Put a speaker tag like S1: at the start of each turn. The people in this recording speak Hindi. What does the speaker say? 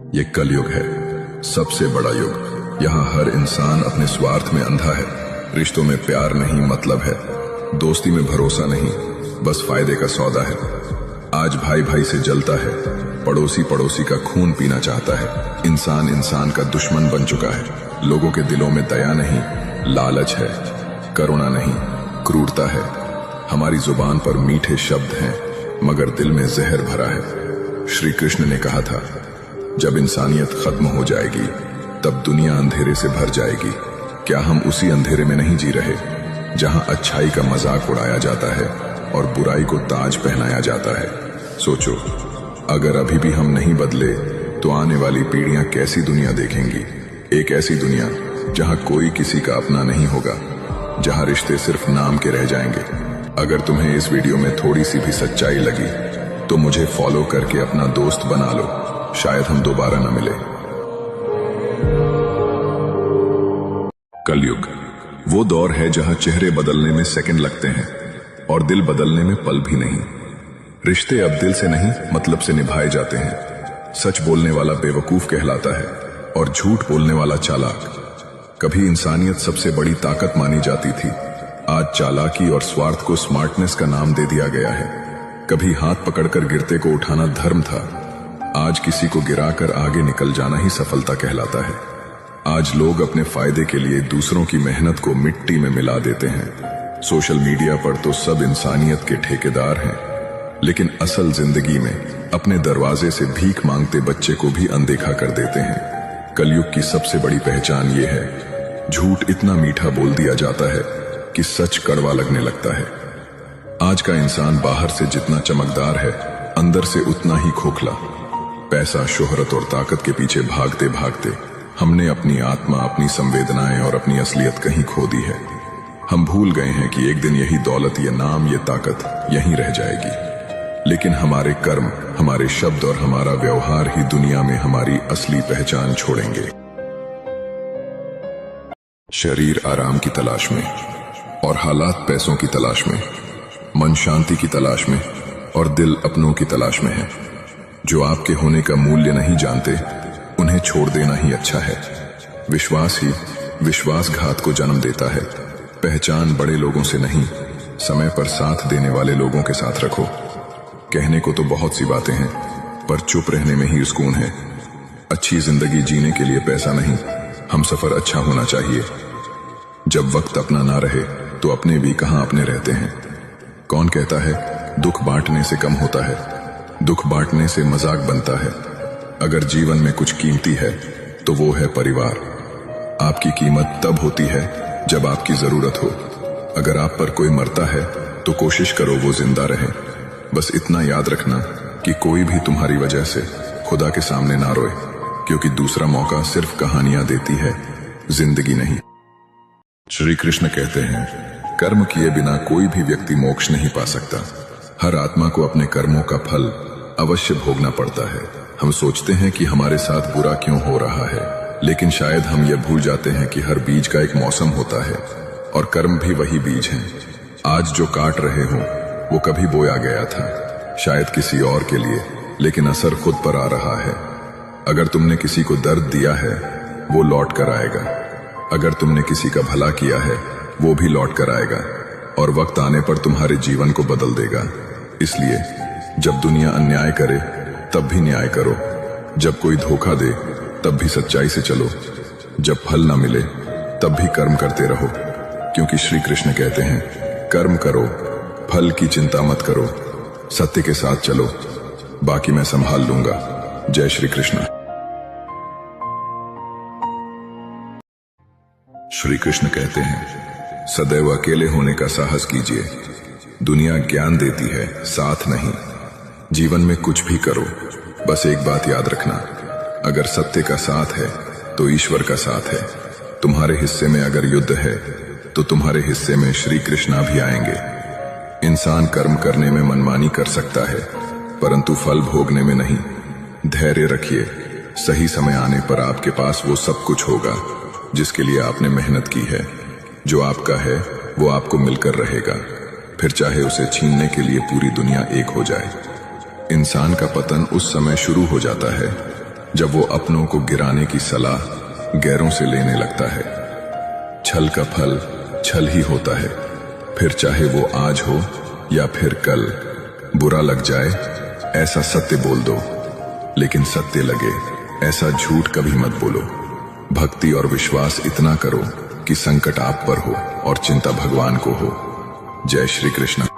S1: ये कलयुग है, सबसे बड़ा युग। यहाँ हर इंसान अपने स्वार्थ में अंधा है। रिश्तों में प्यार नहीं मतलब है, दोस्ती में भरोसा नहीं, बस फायदे का सौदा है। आज भाई भाई से जलता है, पड़ोसी पड़ोसी का खून पीना चाहता है। इंसान इंसान का दुश्मन बन चुका है। लोगों के दिलों में दया नहीं, लालच है। करुणा नहीं, क्रूरता है। हमारी जुबान पर मीठे शब्द हैं, मगर दिल में जहर भरा है। श्री कृष्ण ने कहा था, जब इंसानियत खत्म हो जाएगी तब दुनिया अंधेरे से भर जाएगी। क्या हम उसी अंधेरे में नहीं जी रहे, जहां अच्छाई का मजाक उड़ाया जाता है और बुराई को ताज पहनाया जाता है? सोचो, अगर अभी भी हम नहीं बदले तो आने वाली पीढ़ियां कैसी दुनिया देखेंगी? एक ऐसी दुनिया जहां कोई किसी का अपना नहीं होगा, जहां रिश्ते सिर्फ नाम के रह जाएंगे। अगर तुम्हें इस वीडियो में थोड़ी सी भी सच्चाई लगी तो मुझे फॉलो करके अपना दोस्त बना लो, शायद हम दोबारा न मिले। कलयुग वो दौर है जहां चेहरे बदलने में सेकंड लगते हैं और दिल बदलने में पल भी नहीं। रिश्ते अब दिल से नहीं मतलब से निभाए जाते हैं। सच बोलने वाला बेवकूफ कहलाता है और झूठ बोलने वाला चालाक। कभी इंसानियत सबसे बड़ी ताकत मानी जाती थी, आज चालाकी और स्वार्थ को स्मार्टनेस का नाम दे दिया गया है। कभी हाथ पकड़कर गिरते को उठाना धर्म था, आज किसी को गिराकर आगे निकल जाना ही सफलता कहलाता है। आज लोग अपने फायदे के लिए दूसरों की मेहनत को मिट्टी में मिला देते हैं। सोशल मीडिया पर तो सब इंसानियत के ठेकेदार हैं, लेकिन असल जिंदगी में अपने दरवाजे से भीख मांगते बच्चे को भी अनदेखा कर देते हैं। कलयुग की सबसे बड़ी पहचान ये है, झूठ इतना मीठा बोल दिया जाता है कि सच कड़वा लगने लगता है। आज का इंसान बाहर से जितना चमकदार है, अंदर से उतना ही खोखला। पैसा, शोहरत और ताकत के पीछे भागते भागते हमने अपनी आत्मा, अपनी संवेदनाएं और अपनी असलियत कहीं खो दी है। हम भूल गए हैं कि एक दिन यही दौलत, ये नाम, ये ताकत यहीं रह जाएगी, लेकिन हमारे कर्म, हमारे शब्द और हमारा व्यवहार ही दुनिया में हमारी असली पहचान छोड़ेंगे। शरीर आराम की तलाश में और हालात पैसों की तलाश में, मन शांति की तलाश में और दिल अपनों की तलाश में है। जो आपके होने का मूल्य नहीं जानते, उन्हें छोड़ देना ही अच्छा है। विश्वास ही विश्वासघात को जन्म देता है। पहचान बड़े लोगों से नहीं, समय पर साथ देने वाले लोगों के साथ रखो। कहने को तो बहुत सी बातें हैं, पर चुप रहने में ही सुकून है। अच्छी जिंदगी जीने के लिए पैसा नहीं, हम सफर अच्छा होना चाहिए। जब वक्त अपना ना रहे तो अपने भी कहां अपने रहते हैं। कौन कहता है दुख बांटने से कम होता है? दुख बांटने से मजाक बनता है। अगर जीवन में कुछ कीमती है तो वो है परिवार। आपकी कीमत तब होती है जब आपकी जरूरत हो। अगर आप पर कोई मरता है तो कोशिश करो वो जिंदा रहे। बस इतना याद रखना कि कोई भी तुम्हारी वजह से खुदा के सामने ना रोए, क्योंकि दूसरा मौका सिर्फ कहानियां देती है, जिंदगी नहीं। श्री कृष्ण कहते हैं, कर्म किए बिना कोई भी व्यक्ति मोक्ष नहीं पा सकता। हर आत्मा को अपने कर्मों का फल अवश्य भोगना पड़ता है। हम सोचते हैं कि हमारे साथ बुरा क्यों हो रहा है, लेकिन शायद हम यह भूल जाते हैं कि हर बीज का एक मौसम होता है और कर्म भी वही बीज हैं। आज जो काट रहे हो वो कभी बोया गया था, शायद किसी और के लिए, लेकिन असर खुद पर आ रहा है। अगर तुमने किसी को दर्द दिया है वो लौट कर आएगा। अगर तुमने किसी का भला किया है वो भी लौट कर आएगा और वक्त आने पर तुम्हारे जीवन को बदल देगा। इसलिए जब दुनिया अन्याय करे तब भी न्याय करो। जब कोई धोखा दे तब भी सच्चाई से चलो। जब फल ना मिले तब भी कर्म करते रहो, क्योंकि श्री कृष्ण कहते हैं, कर्म करो, फल की चिंता मत करो, सत्य के साथ चलो, बाकी मैं संभाल लूंगा। जय श्री कृष्ण। श्री कृष्ण कहते हैं, सदैव अकेले होने का साहस कीजिए। दुनिया ज्ञान देती है, साथ नहीं। जीवन में कुछ भी करो, बस एक बात याद रखना, अगर सत्य का साथ है तो ईश्वर का साथ है। तुम्हारे हिस्से में अगर युद्ध है तो तुम्हारे हिस्से में श्री कृष्णा भी आएंगे। इंसान कर्म करने में मनमानी कर सकता है, परंतु फल भोगने में नहीं। धैर्य रखिए, सही समय आने पर आपके पास वो सब कुछ होगा जिसके लिए आपने मेहनत की है। जो आपका है वो आपको मिलकर रहेगा, फिर चाहे उसे छीनने के लिए पूरी दुनिया एक हो जाए। इंसान का पतन उस समय शुरू हो जाता है जब वो अपनों को गिराने की सलाह गैरों से लेने लगता है। छल का फल छल ही होता है, फिर चाहे वो आज हो या फिर कल। बुरा लग जाए ऐसा सत्य बोल दो, लेकिन सत्य लगे ऐसा झूठ कभी मत बोलो। भक्ति और विश्वास इतना करो कि संकट आप पर हो और चिंता भगवान को हो। जय श्री कृष्ण।